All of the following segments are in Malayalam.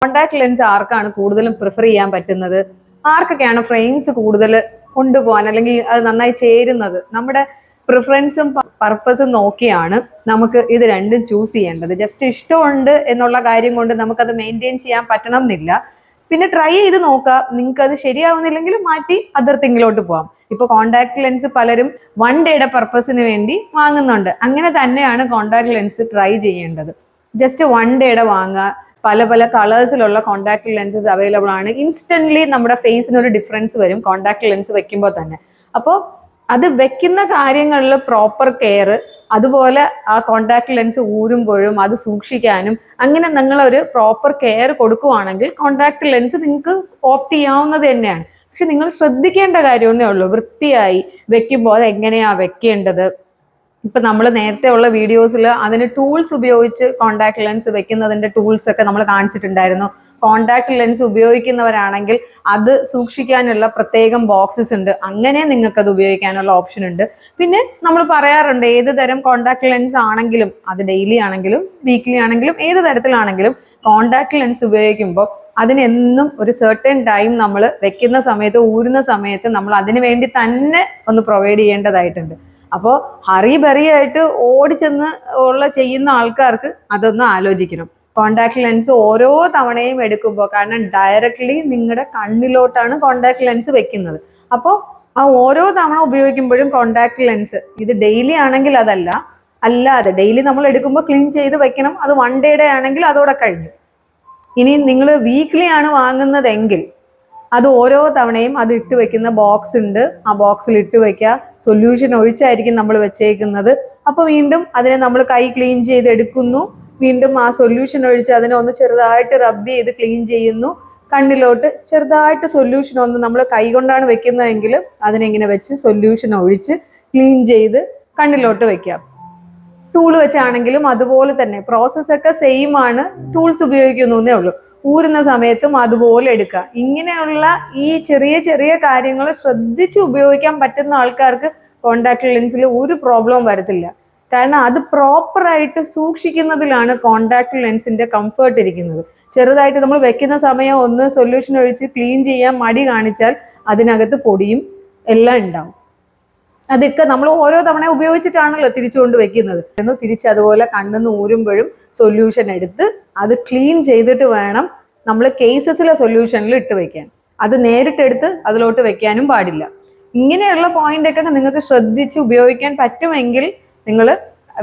കോണ്ടാക്ട് ലെൻസ് ആർക്കാണ് കൂടുതലും പ്രിഫർ ചെയ്യാൻ പറ്റുന്നത്, ആർക്കൊക്കെയാണ് ഫ്രെയിംസ് കൂടുതൽ കൊണ്ടുപോകാൻ അല്ലെങ്കിൽ അത് നന്നായി ചേരുന്നത്, നമ്മുടെ പ്രിഫറൻസും പർപ്പസും നോക്കിയാണ് നമുക്ക് ഇത് രണ്ടും ചൂസ് ചെയ്യേണ്ടത്. ജസ്റ്റ് ഇഷ്ടമുണ്ട് എന്നുള്ള കാര്യം കൊണ്ട് നമുക്കത് മെയിൻറ്റെയിൻ ചെയ്യാൻ പറ്റണം എന്നില്ല. പിന്നെ ട്രൈ ചെയ്ത് നോക്കുക, നിങ്ങൾക്ക് അത് ശരിയാവുന്നില്ലെങ്കിൽ മാറ്റി അതർ തിങ്ങിലോട്ട് പോവാം. ഇപ്പൊ കോണ്ടാക്ട് ലെൻസ് പലരും 1 ഡേയുടെ പർപ്പസിന് വേണ്ടി വാങ്ങുന്നുണ്ട്. അങ്ങനെ തന്നെയാണ് കോണ്ടാക്ട് ലെൻസ് ട്രൈ ചെയ്യേണ്ടത്. ജസ്റ്റ് 1 ഡേയുടെ വാങ്ങുക. പല പല കളേഴ്സിലുള്ള കോണ്ടാക്ട് ലെൻസസ് അവൈലബിൾ ആണ്. ഇൻസ്റ്റന്റ്ലി നമ്മുടെ ഫേസിന് ഒരു ഡിഫറൻസ് വരും കോണ്ടാക്ട് ലെൻസ് വെക്കുമ്പോൾ തന്നെ. അപ്പോൾ അത് വെക്കുന്ന കാര്യങ്ങളിൽ പ്രോപ്പർ കെയർ, അതുപോലെ ആ കോണ്ടാക്ട് ലെൻസ് ഊരുമ്പോഴും അത് സൂക്ഷിക്കാനും അങ്ങനെ നിങ്ങളൊരു പ്രോപ്പർ കെയർ കൊടുക്കുവാണെങ്കിൽ കോണ്ടാക്ട് ലെൻസ് നിങ്ങൾക്ക് ഓപ്റ്റ് ചെയ്യാവുന്നത് തന്നെയാണ്. പക്ഷെ നിങ്ങൾ ശ്രദ്ധിക്കേണ്ട കാര്യമൊന്നേ ഉള്ളൂ, വൃത്തിയായി വെക്കുമ്പോൾ അത് എങ്ങനെയാ വെക്കേണ്ടത്. ഇപ്പൊ നമ്മൾ നേരത്തെ ഉള്ള വീഡിയോസിൽ അതിന് ടൂൾസ് ഉപയോഗിച്ച് കോണ്ടാക്ട് ലെൻസ് വെക്കുന്നതിന്റെ ടൂൾസ് ഒക്കെ നമ്മൾ കാണിച്ചിട്ടുണ്ടായിരുന്നു. കോണ്ടാക്ട് ലെൻസ് ഉപയോഗിക്കുന്നവരാണെങ്കിൽ അത് സൂക്ഷിക്കാനുള്ള പ്രത്യേകം ബോക്സസ് ഉണ്ട്, അങ്ങനെ നിങ്ങൾക്ക് അത് ഉപയോഗിക്കാനുള്ള ഓപ്ഷൻ ഉണ്ട്. പിന്നെ നമ്മൾ പറയാറുണ്ട് ഏത് തരം കോണ്ടാക്ട് ലെൻസ് ആണെങ്കിലും, അത് ഡെയിലി ആണെങ്കിലും വീക്ക്ലി ആണെങ്കിലും ഏത് തരത്തിലാണെങ്കിലും കോണ്ടാക്ട് ലെൻസ് ഉപയോഗിക്കുമ്പോൾ അതിനെന്നും ഒരു സെർട്ടൻ ടൈം നമ്മൾ വെക്കുന്ന സമയത്ത് ഊരുന്ന സമയത്ത് നമ്മൾ അതിന് വേണ്ടി തന്നെ ഒന്ന് പ്രൊവൈഡ് ചെയ്യേണ്ടതായിട്ടുണ്ട്. അപ്പോൾ ഹറി ബറി ആയിട്ട് ഓടിച്ചെന്ന് ചെയ്യുന്ന ആൾക്കാർക്ക് അതൊന്ന് ആലോചിക്കണം. കോണ്ടാക്ട് ലെൻസ് ഓരോ തവണയും എടുക്കുമ്പോൾ, കാരണം ഡയറക്ട്ലി നിങ്ങളുടെ കണ്ണിലോട്ടാണ് കോണ്ടാക്ട് ലെൻസ് വെക്കുന്നത്. അപ്പോൾ ആ ഓരോ തവണ ഉപയോഗിക്കുമ്പോഴും കോണ്ടാക്ട് ലെൻസ് ഇത് ഡെയിലി ആണെങ്കിൽ അതല്ല, അല്ലാതെ ഡെയിലി നമ്മൾ എടുക്കുമ്പോൾ ക്ലീൻ ചെയ്ത് വെക്കണം. അത് 1 ഡേയുടെ ആണെങ്കിൽ അതോടെ കഴിഞ്ഞു. ഇനി നിങ്ങൾ വീക്ക്ലി ആണ് വാങ്ങുന്നതെങ്കിൽ അത് ഓരോ തവണയും അത് ഇട്ട് വെക്കുന്ന ബോക്സ് ഉണ്ട്, ആ ബോക്സിൽ ഇട്ട് വെക്കുക. സൊല്യൂഷൻ ഒഴിച്ചായിരിക്കും നമ്മൾ വെച്ചേക്കുന്നത്. അപ്പോൾ വീണ്ടും അതിനെ നമ്മൾ കൈ ക്ലീൻ ചെയ്ത് എടുക്കുന്നു, വീണ്ടും ആ സൊല്യൂഷൻ ഒഴിച്ച് അതിനെ ഒന്ന് ചെറുതായിട്ട് റബ്ബ് ചെയ്ത് ക്ലീൻ ചെയ്യുന്നു. കണ്ണിലോട്ട് ചെറുതായിട്ട് സൊല്യൂഷൻ ഒന്ന് നമ്മൾ കൈ കൊണ്ടാണ് വെക്കുന്നതെങ്കിൽ അതിനെങ്ങനെ വെച്ച് സൊല്യൂഷൻ ഒഴിച്ച് ക്ലീൻ ചെയ്ത് കണ്ണിലോട്ട് വെക്കാം. ടൂൾ വെച്ചാണെങ്കിലും അതുപോലെ തന്നെ പ്രോസസ്സൊക്കെ സെയിം ആണ്, ടൂൾസ് ഉപയോഗിക്കുന്നേ ഉള്ളൂ. ഊരുന്ന സമയത്തും അതുപോലെ എടുക്കുക. ഇങ്ങനെയുള്ള ഈ ചെറിയ ചെറിയ കാര്യങ്ങൾ ശ്രദ്ധിച്ച് ഉപയോഗിക്കാൻ പറ്റുന്ന ആൾക്കാർക്ക് കോണ്ടാക്ട് ലെൻസിൽ ഒരു പ്രോബ്ലവും വരത്തില്ല. കാരണം അത് പ്രോപ്പറായിട്ട് സൂക്ഷിക്കുന്നതിലാണ് കോണ്ടാക്ട് ലെൻസിന്റെ കംഫേർട്ട് ഇരിക്കുന്നത്. ചെറുതായിട്ട് നമ്മൾ വെക്കുന്ന സമയം ഒന്ന് സൊല്യൂഷൻ ഒഴിച്ച് ക്ലീൻ ചെയ്യാൻ മടി കാണിച്ചാൽ അതിനകത്ത് പൊടിയും എല്ലാം ഉണ്ടാവും. അതൊക്കെ നമ്മൾ ഓരോ തവണ ഉപയോഗിച്ചിട്ടാണല്ലോ തിരിച്ചുകൊണ്ട് വെക്കുന്നത്. തിരിച്ച് അതുപോലെ കണ്ണിന്ന് ഊരുമ്പോഴും സൊല്യൂഷൻ എടുത്ത് അത് ക്ലീൻ ചെയ്തിട്ട് വേണം നമ്മൾ കേസസിലെ സൊല്യൂഷനിൽ ഇട്ട് വെക്കാൻ. അത് നേരിട്ടെടുത്ത് അതിലോട്ട് വെക്കാനും പാടില്ല. ഇങ്ങനെയുള്ള പോയിന്റൊക്കെ നിങ്ങൾക്ക് ശ്രദ്ധിച്ച് ഉപയോഗിക്കാൻ പറ്റുമെങ്കിൽ നിങ്ങൾ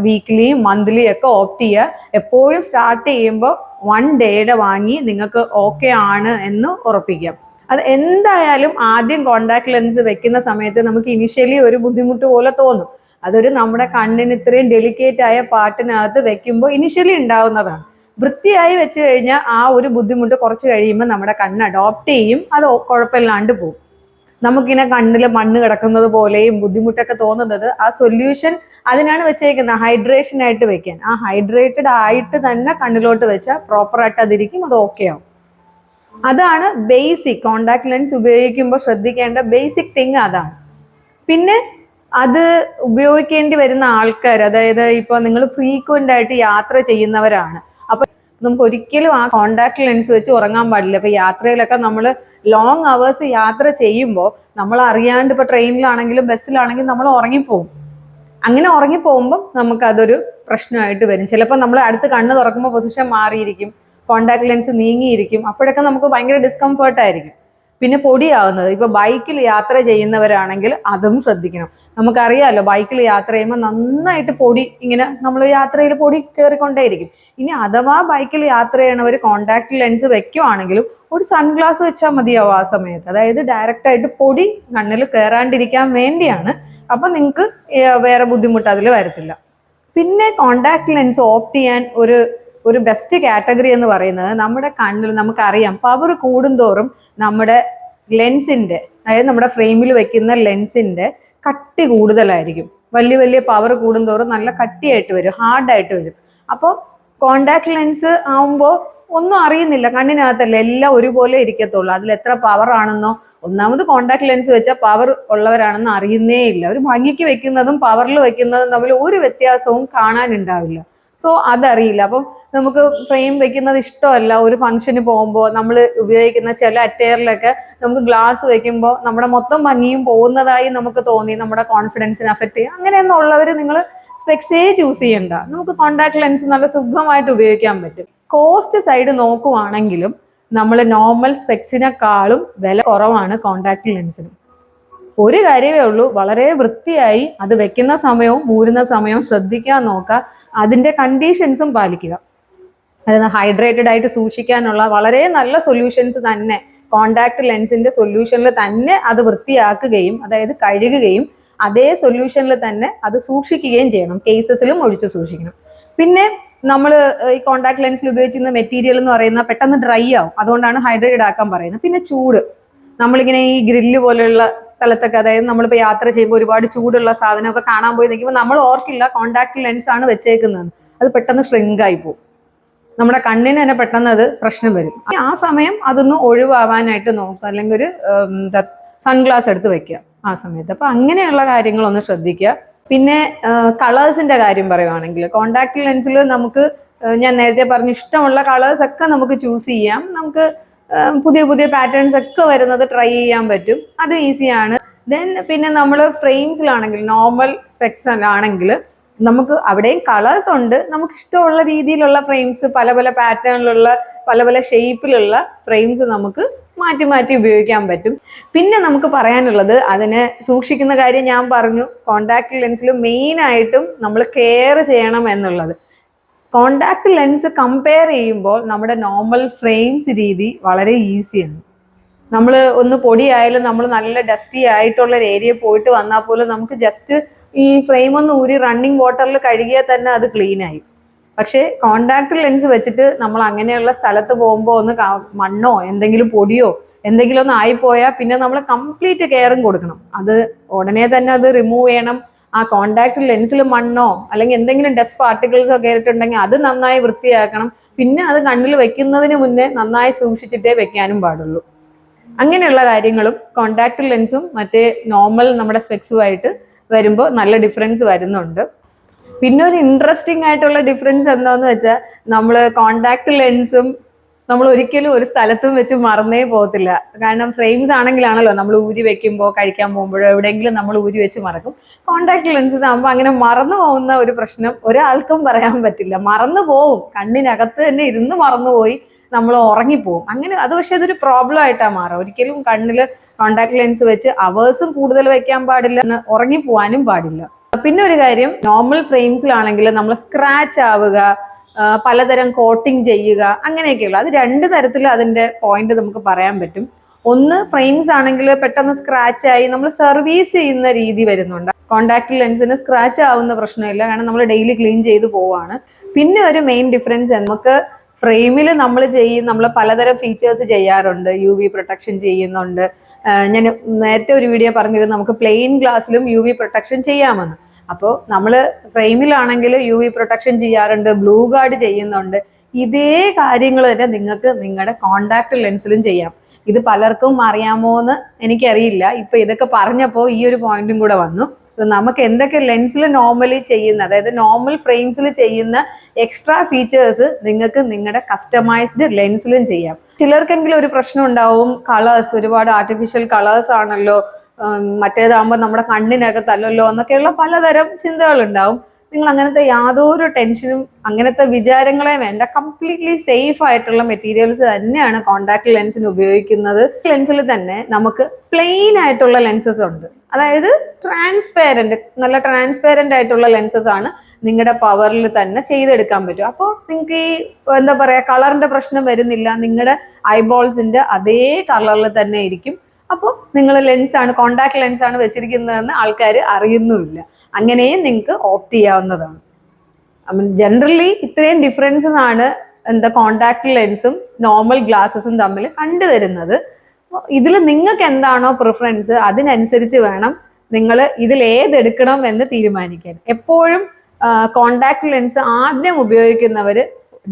വീക്ക്ലി മന്ത്ലി ഒക്കെ ഓപ്റ്റ് ചെയ്യുക. എപ്പോഴും സ്റ്റാർട്ട് ചെയ്യുമ്പോൾ 1 ഡേയുടെ വാങ്ങി നിങ്ങൾക്ക് ഓക്കെ ആണ് എന്ന് ഉറപ്പിക്കാം. അത് എന്തായാലും ആദ്യം കോണ്ടാക്ട് ലെൻസ് വെക്കുന്ന സമയത്ത് നമുക്ക് ഇനിഷ്യലി ഒരു ബുദ്ധിമുട്ട് പോലെ തോന്നും. അതൊരു നമ്മുടെ കണ്ണിന് ഇത്രയും ഡെലിക്കേറ്റ് ആയ പാർട്ടിനകത്ത് വെക്കുമ്പോൾ ഇനിഷ്യലി ഉണ്ടാവുന്നതാണ്. വൃത്തിയായി വെച്ച് കഴിഞ്ഞാൽ ആ ഒരു ബുദ്ധിമുട്ട് കുറച്ച് കഴിയുമ്പോൾ നമ്മുടെ കണ്ണ് അഡോപ്റ്റ് ചെയ്യും, അത് കുഴപ്പമില്ലാണ്ട് പോകും. നമുക്കിങ്ങനെ കണ്ണിൽ മണ്ണ് കിടക്കുന്നത് പോലെയും ബുദ്ധിമുട്ടൊക്കെ തോന്നുന്നത് ആ സൊല്യൂഷൻ അതിനാണ് വെച്ചേക്കുന്നത്, ഹൈഡ്രേഷൻ ആയിട്ട് വെക്കാൻ. ആ ഹൈഡ്രേറ്റഡ് ആയിട്ട് തന്നെ കണ്ണിലോട്ട് വെച്ചാൽ പ്രോപ്പറായിട്ട് അതിരിക്കും, അത് ഓക്കെ ആവും. അതാണ് ബേസിക് കോണ്ടാക്ട് ലെൻസ് ഉപയോഗിക്കുമ്പോൾ ശ്രദ്ധിക്കേണ്ട ബേസിക് തിങ് അതാണ്. പിന്നെ അത് ഉപയോഗിക്കേണ്ടി വരുന്ന ആൾക്കാർ, അതായത് ഇപ്പൊ നിങ്ങൾ ഫ്രീക്വന്റ് ആയിട്ട് യാത്ര ചെയ്യുന്നവരാണ്, അപ്പൊ നമുക്ക് ഒരിക്കലും ആ കോണ്ടാക്ട് ലെൻസ് വെച്ച് ഉറങ്ങാൻ പാടില്ല. ഇപ്പൊ യാത്രയിലൊക്കെ നമ്മൾ ലോങ് അവേഴ്സ് യാത്ര ചെയ്യുമ്പോൾ നമ്മൾ അറിയാണ്ട് ഇപ്പൊ ട്രെയിനിലാണെങ്കിലും ബസ്സിലാണെങ്കിലും നമ്മൾ ഉറങ്ങിപ്പോകും. അങ്ങനെ ഉറങ്ങിപ്പോകുമ്പോൾ നമുക്ക് അതൊരു പ്രശ്നമായിട്ട് വരും. ചിലപ്പോൾ നമ്മൾ അടുത്ത് കണ്ണ് തുറക്കുമ്പോൾ പൊസിഷൻ മാറിയിരിക്കും, കോണ്ടാക്ട് ലെൻസ് നീങ്ങിയിരിക്കും, അപ്പോഴൊക്കെ നമുക്ക് ഭയങ്കര ഡിസ്കംഫേർട്ട് ആയിരിക്കും. പിന്നെ പൊടിയാവുന്നത്, ഇപ്പൊ ബൈക്കിൽ യാത്ര ചെയ്യുന്നവരാണെങ്കിൽ അതും ശ്രദ്ധിക്കണം. നമുക്കറിയാമല്ലോ ബൈക്കിൽ യാത്ര ചെയ്യുമ്പോൾ നന്നായിട്ട് പൊടി ഇങ്ങനെ നമ്മൾ യാത്രയിൽ പൊടി കയറിക്കൊണ്ടേയിരിക്കും. ഇനി അഥവാ ബൈക്കിൽ യാത്ര ചെയ്യണവർ കോണ്ടാക്ട് ലെൻസ് വെക്കുവാണെങ്കിലും ഒരു സൺഗ്ലാസ് വെച്ചാൽ മതിയാവും ആ സമയത്ത്. അതായത് ഡയറക്റ്റ് ആയിട്ട് പൊടി കണ്ണിൽ കയറാണ്ടിരിക്കാൻ വേണ്ടിയാണ്. അപ്പൊ നിങ്ങൾക്ക് വേറെ ബുദ്ധിമുട്ട് അതിൽ വരത്തില്ല. പിന്നെ കോണ്ടാക്ട് ലെൻസ് ഓപ്റ്റ് ചെയ്യാൻ ഒരു ബെസ്റ്റ് കാറ്റഗറി എന്ന് പറയുന്നത് നമ്മുടെ കണ്ണിൽ നമുക്കറിയാം പവർ കൂടുന്തോറും നമ്മുടെ ലെൻസിന്റെ, അതായത് നമ്മുടെ ഫ്രെയിമിൽ വെക്കുന്ന ലെൻസിന്റെ കട്ടി കൂടുതലായിരിക്കും. വലിയ വലിയ പവർ കൂടുന്തോറും നല്ല കട്ടിയായിട്ട് വരും, ഹാർഡായിട്ട് വരും. അപ്പോൾ കോണ്ടാക്ട് ലെൻസ് ആവുമ്പോൾ ഒന്നും അറിയുന്നില്ല, കണ്ണിനകത്തല്ല എല്ലാം ഒരുപോലെ ഇരിക്കത്തുള്ളൂ. അതിൽ എത്ര പവർ ആണെന്നോ, ഒന്നാമത് കോണ്ടാക്ട് ലെൻസ് വെച്ചാൽ പവർ ഉള്ളവരാണെന്ന് അറിയുന്നേ ഇല്ല. ഒരു ഭംഗിക്ക് വെക്കുന്നതും പവറിൽ വെക്കുന്നതും തമ്മിൽ ഒരു വ്യത്യാസവും കാണാനുണ്ടാവില്ല. സോ അതറിയില്ല. അപ്പം നമുക്ക് ഫ്രെയിം വെക്കുന്നത് ഇഷ്ടമല്ല. ഒരു ഫംഗ്ഷന് പോകുമ്പോൾ നമ്മൾ ഉപയോഗിക്കുന്ന ചില അറ്റയറിലൊക്കെ നമുക്ക് ഗ്ലാസ് വെക്കുമ്പോൾ നമ്മുടെ മൊത്തം ഭംഗിയും പോകുന്നതായി നമുക്ക് തോന്നി, നമ്മുടെ കോൺഫിഡൻസിനെ അഫക്റ്റ് ചെയ്യും. അങ്ങനെയൊന്നും ഉള്ളവർ നിങ്ങൾ സ്പെക്സേ ചൂസ് ചെയ്യണ്ട. നമുക്ക് കോൺടാക്ട് ലെൻസ് നല്ല സുഖമായിട്ട് ഉപയോഗിക്കാൻ പറ്റും. കോസ്റ്റ് സൈഡ് നോക്കുവാണെങ്കിലും നമ്മൾ നോർമൽ സ്പെക്സിനെക്കാളും വില കുറവാണ് കോൺടാക്ട് ലെൻസിന്. ഒരു കാര്യമേ ഉള്ളൂ, വളരെ വൃത്തിയായി അത് വെക്കുന്ന സമയവും മൂരുന്ന സമയവും ശ്രദ്ധിക്കാൻ നോക്കുക. അതിന്റെ കണ്ടീഷൻസും പാലിക്കുക. അതായത് ഹൈഡ്രേറ്റഡ് ആയിട്ട് സൂക്ഷിക്കാനുള്ള വളരെ നല്ല സൊല്യൂഷൻസ് തന്നെ കോൺടാക്ട് ലെൻസിന്റെ സൊല്യൂഷനിൽ തന്നെ അത് വൃത്തിയാക്കുകയും അതായത് കഴുകുകയും അതേ സൊല്യൂഷനിൽ തന്നെ അത് സൂക്ഷിക്കുകയും ചെയ്യണം. കേസസിലും ഒഴിച്ച് സൂക്ഷിക്കണം. പിന്നെ നമ്മൾ ഈ കോൺടാക്ട് ലെൻസിൽ ഉപയോഗിച്ചിരുന്ന മെറ്റീരിയൽ എന്ന് പറയുന്ന പെട്ടെന്ന് ഡ്രൈ ആവും. അതുകൊണ്ടാണ് ഹൈഡ്രേറ്റഡ് ആക്കാൻ പറയുന്നത്. പിന്നെ ചൂട്, നമ്മളിങ്ങനെ ഈ ഗ്രില്ല് പോലെയുള്ള സ്ഥലത്തൊക്കെ, അതായത് നമ്മളിപ്പോൾ യാത്ര ചെയ്യുമ്പോൾ ഒരുപാട് ചൂടുള്ള സാധനമൊക്കെ കാണാൻ പോയി നിൽക്കുമ്പോൾ നമ്മൾ ഓർക്കില്ല കോൺടാക്ട് ലെൻസ് ആണ് വെച്ചേക്കുന്നത്. അത് പെട്ടെന്ന് ഷ്രിങ്ക് ആയി പോകും. നമ്മുടെ കണ്ണിന് തന്നെ പെട്ടെന്ന് അത് പ്രശ്നം വരും. ആ സമയം അതൊന്ന് ഒഴിവാവാനായിട്ട് നോക്കുക. അല്ലെങ്കിൽ ഒരു സൺഗ്ലാസ് എടുത്ത് വെക്കുക ആ സമയത്ത്. അപ്പൊ അങ്ങനെയുള്ള കാര്യങ്ങളൊന്ന് ശ്രദ്ധിക്കുക. പിന്നെ കളേഴ്സിന്റെ കാര്യം പറയുവാണെങ്കിൽ കോൺടാക്ട് ലെൻസിൽ നമുക്ക് ഞാൻ നേരത്തെ പറഞ്ഞു ഇഷ്ടമുള്ള കളേഴ്സ് ഒക്കെ നമുക്ക് ചൂസ് ചെയ്യാം. നമുക്ക് പുതിയ പുതിയ പാറ്റേൺസ് ഒക്കെ വരുന്നത് ട്രൈ ചെയ്യാൻ പറ്റും. അത് ഈസിയാണ്. ദെൻ പിന്നെ നമ്മൾ ഫ്രെയിംസിലാണെങ്കിൽ നോർമൽ സ്പെക്സ് ആണെങ്കിൽ നമുക്ക് അവിടെയും കളേഴ്സ് ഉണ്ട്. നമുക്ക് ഇഷ്ടമുള്ള രീതിയിലുള്ള ഫ്രെയിംസ്, പല പല പാറ്റേണിലുള്ള പല പല ഷേപ്പിലുള്ള ഫ്രെയിംസ് നമുക്ക് മാറ്റി മാറ്റി ഉപയോഗിക്കാൻ പറ്റും. പിന്നെ നമുക്ക് പറയാനുള്ളത്, അതിനെ സൂക്ഷിക്കുന്ന കാര്യം ഞാൻ പറഞ്ഞു. കോൺടാക്ട് ലെൻസിൽ മെയിൻ ആയിട്ടും നമ്മൾ കെയർ ചെയ്യണം എന്നുള്ളത്. കോൺടാക്ട് ലെൻസ് കമ്പയർ ചെയ്യുമ്പോൾ നമ്മുടെ നോർമൽ ഫ്രെയിംസ് രീതി വളരെ ഈസിയാണ്. നമ്മൾ ഒന്ന് പൊടിയായാലും നമ്മൾ നല്ല ഡസ്റ്റി ആയിട്ടുള്ള ഒരു ഏരിയ പോയിട്ട് വന്നാൽ പോലും നമുക്ക് ജസ്റ്റ് ഈ ഫ്രെയിം ഒന്ന് ഊരി റണ്ണിങ് വാട്ടറിൽ കഴുകിയാൽ തന്നെ അത് ക്ലീൻ ആയി. പക്ഷേ കോൺടാക്ട് ലെൻസ് വെച്ചിട്ട് നമ്മൾ അങ്ങനെയുള്ള സ്ഥലത്ത് പോകുമ്പോൾ ഒന്ന് മണ്ണോ എന്തെങ്കിലും പൊടിയോ എന്തെങ്കിലും ഒന്ന് ആയിപ്പോയാൽ പിന്നെ നമ്മൾ കംപ്ലീറ്റ് കെയറും കൊടുക്കണം. അത് ഉടനെ തന്നെ അത് റിമൂവ് ചെയ്യണം. ആ കോൺടാക്ട് ലെൻസിൽ മണ്ണോ അല്ലെങ്കിൽ എന്തെങ്കിലും ഡസ്റ്റ് പാർട്ടിക്കിൾസോ കയറിയിട്ടുണ്ടെങ്കിൽ അത് നന്നായി വൃത്തിയാക്കണം. പിന്നെ അത് കണ്ണിൽ വെക്കുന്നതിന് മുന്നേ നന്നായി സൂക്ഷിച്ചിട്ടേ വെക്കാനും പാടുള്ളൂ. അങ്ങനെയുള്ള കാര്യങ്ങളും കോൺടാക്ട് ലെൻസും മറ്റേ നോർമൽ നമ്മുടെ സ്പെക്സുമായിട്ട് വരുമ്പോൾ നല്ല ഡിഫറൻസ് വരുന്നുണ്ട്. പിന്നെ ഒരു ഇൻട്രസ്റ്റിംഗ് ആയിട്ടുള്ള ഡിഫറൻസ് എന്താന്ന് വെച്ചാൽ, നമ്മൾ കോൺടാക്ട് ലെൻസും നമ്മൾ ഒരിക്കലും ഒരു സ്ഥലത്തും വെച്ച് മറന്നേ പോകത്തില്ല. കാരണം ഫ്രെയിംസ് ആണെങ്കിലാണല്ലോ നമ്മൾ ഊരി വെക്കുമ്പോൾ, കഴിക്കാൻ പോകുമ്പോഴോ എവിടെയെങ്കിലും നമ്മൾ ഊരി വെച്ച് മറക്കും. കോൺടാക്ട് ലെൻസസ് ആകുമ്പോൾ അങ്ങനെ മറന്നു പോകുന്ന ഒരു പ്രശ്നം ഒരാൾക്കും പറയാൻ പറ്റില്ല. മറന്നു പോവും, കണ്ണിനകത്ത് തന്നെ ഇരുന്ന് മറന്നുപോയി നമ്മൾ ഉറങ്ങിപ്പോവും. അങ്ങനെ അത് പക്ഷെ അതൊരു പ്രോബ്ലം ആയിട്ടാണ് മാറുക. ഒരിക്കലും കണ്ണിൽ കോൺടാക്ട് ലെൻസ് വെച്ച് അവേഴ്സും കൂടുതൽ വെക്കാൻ പാടില്ല, ഉറങ്ങിപ്പോവാനും പാടില്ല. പിന്നെ ഒരു കാര്യം, നോർമൽ ഫ്രെയിംസിലാണെങ്കിൽ നമ്മൾ സ്ക്രാച്ച് ആവുക, പലതരം കോട്ടിങ് ചെയ്യുക, അങ്ങനെയൊക്കെയുള്ള അത് രണ്ട് തരത്തിൽ അതിന്റെ പോയിന്റ് നമുക്ക് പറയാൻ പറ്റും. ഒന്ന്, ഫ്രെയിംസ് ആണെങ്കിൽ പെട്ടെന്ന് സ്ക്രാച്ച് ആയി നമ്മൾ സർവീസ് ചെയ്യുന്ന രീതി വരുന്നുണ്ട്. കോൺടാക്ട് ലെൻസിന് സ്ക്രാച്ച് ആവുന്ന പ്രശ്നമില്ല, കാരണം നമ്മൾ ഡെയിലി ക്ലീൻ ചെയ്ത് പോവാണ്. പിന്നെ ഒരു മെയിൻ ഡിഫറൻസ്, നമുക്ക് ഫ്രെയിമിൽ നമ്മൾ പലതരം ഫീച്ചേഴ്സ് ചെയ്യാറുണ്ട്. UV പ്രൊട്ടക്ഷൻ ചെയ്യുന്നുണ്ട്. ഞാൻ നേരത്തെ ഒരു വീഡിയോ പറഞ്ഞിരുന്നു നമുക്ക് പ്ലെയിൻ ഗ്ലാസ്സിലും UV പ്രൊട്ടക്ഷൻ ചെയ്യാമെന്ന്. അപ്പോൾ നമ്മൾ ഫ്രെയിമിലാണെങ്കിൽ UV പ്രൊട്ടക്ഷൻ ചെയ്യാറുണ്ട്, ബ്ലൂ ഗാർഡ് ചെയ്യുന്നുണ്ട്. ഇതേ കാര്യങ്ങൾ തന്നെ നിങ്ങൾക്ക് നിങ്ങളുടെ കോൺടാക്ട് ലെൻസിലും ചെയ്യാം. ഇത് പലർക്കും അറിയാമോ എന്ന് എനിക്കറിയില്ല. ഇപ്പൊ ഇതൊക്കെ പറഞ്ഞപ്പോൾ ഈ ഒരു പോയിന്റും കൂടെ വന്നു. നമുക്ക് എന്തൊക്കെ ലെൻസിൽ നോർമലി ചെയ്യുന്ന, അതായത് നോർമൽ ഫ്രെയിംസിൽ ചെയ്യുന്ന എക്സ്ട്രാ ഫീച്ചേഴ്സ് നിങ്ങൾക്ക് നിങ്ങളുടെ കസ്റ്റമൈസ്ഡ് ലെൻസിലും ചെയ്യാം. ചിലർക്കെങ്കിലും ഒരു പ്രശ്നം ഉണ്ടാവും, കളേഴ്സ് ഒരുപാട് ആർട്ടിഫിഷ്യൽ കളേഴ്സ് ആണല്ലോ, മറ്റേതാകുമ്പോൾ നമ്മുടെ കണ്ണിനകത്തല്ലല്ലോ എന്നൊക്കെയുള്ള പലതരം ചിന്തകൾ ഉണ്ടാവും. നിങ്ങൾ അങ്ങനത്തെ യാതൊരു ടെൻഷനും അങ്ങനത്തെ വിചാരങ്ങളെ വേണ്ട. കംപ്ലീറ്റ്ലി സേഫ് ആയിട്ടുള്ള മെറ്റീരിയൽസ് തന്നെയാണ് കോൺടാക്ട് ലെൻസിന് ഉപയോഗിക്കുന്നത്. ലെൻസിൽ തന്നെ നമുക്ക് പ്ലെയിൻ ആയിട്ടുള്ള ലെൻസസ് ഉണ്ട്, അതായത് നല്ല ട്രാൻസ്പെയറന്റ് ആയിട്ടുള്ള ലെൻസസ് ആണ് നിങ്ങളുടെ പവറിൽ തന്നെ ചെയ്തെടുക്കാൻ പറ്റും. അപ്പോൾ നിങ്ങൾക്ക് ഈ എന്താ പറയാ, കളറിന്റെ പ്രശ്നം വരുന്നില്ല. നിങ്ങളുടെ ഐബോൾസിന്റെ അതേ കളറിൽ തന്നെ ഇരിക്കും. അപ്പോൾ നിങ്ങൾ കോൺടാക്ട് ലെൻസ് ആണ് വെച്ചിരിക്കുന്നതെന്ന് ആൾക്കാർ അറിയുന്നുമില്ല. അങ്ങനെയും നിങ്ങൾക്ക് ഓപ്റ്റ് ചെയ്യാവുന്നതാണ്. ജനറലി ഇത്രയും ഡിഫറൻസസ് ആണ് കോൺടാക്ട് ലെൻസും നോർമൽ ഗ്ലാസസും തമ്മിൽ കണ്ടുവരുന്നത്. ഇതിൽ നിങ്ങൾക്ക് എന്താണോ പ്രിഫറൻസ് അതിനനുസരിച്ച് വേണം നിങ്ങൾ ഇതിൽ ഏതെടുക്കണം എന്ന് തീരുമാനിക്കാൻ. എപ്പോഴും കോൺടാക്ട് ലെൻസ് ആദ്യം ഉപയോഗിക്കുന്നവർ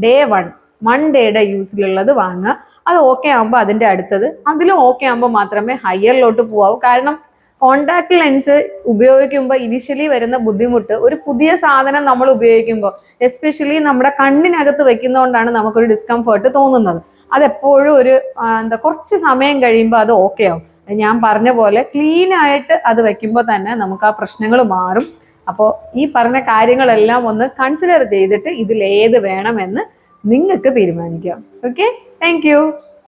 ഡേ 1 ഡേയുടെ യൂസിലുള്ളത് വാങ്ങുക. അത് ഓക്കെ ആകുമ്പോൾ അതിൻ്റെ അടുത്തത്, അതിലും ഓക്കെ ആകുമ്പോൾ മാത്രമേ ഹയറിലോട്ട് പോകാവൂ. കാരണം കോണ്ടാക്ട് ലെൻസ് ഉപയോഗിക്കുമ്പോൾ ഇനിഷ്യലി വരുന്ന ബുദ്ധിമുട്ട്, ഒരു പുതിയ സാധനം നമ്മൾ ഉപയോഗിക്കുമ്പോൾ എസ്പെഷ്യലി നമ്മുടെ കണ്ണിനകത്ത് വെക്കുന്നതുകൊണ്ടാണ് നമുക്കൊരു ഡിസ്കംഫേർട്ട് തോന്നുന്നത്. അതെപ്പോഴും ഒരു കുറച്ച് സമയം കഴിയുമ്പോൾ അത് ഓക്കെ ആവും. ഞാൻ പറഞ്ഞ പോലെ ക്ലീൻ ആയിട്ട് അത് വെക്കുമ്പോൾ തന്നെ നമുക്ക് ആ പ്രശ്നങ്ങൾ മാറും. അപ്പോൾ ഈ പറഞ്ഞ കാര്യങ്ങളെല്ലാം ഒന്ന് കൺസിഡർ ചെയ്തിട്ട് ഇതിലേത് വേണമെന്ന് നിങ്ങൾക്ക് തീരുമാനിക്കാം. Okay, thank you.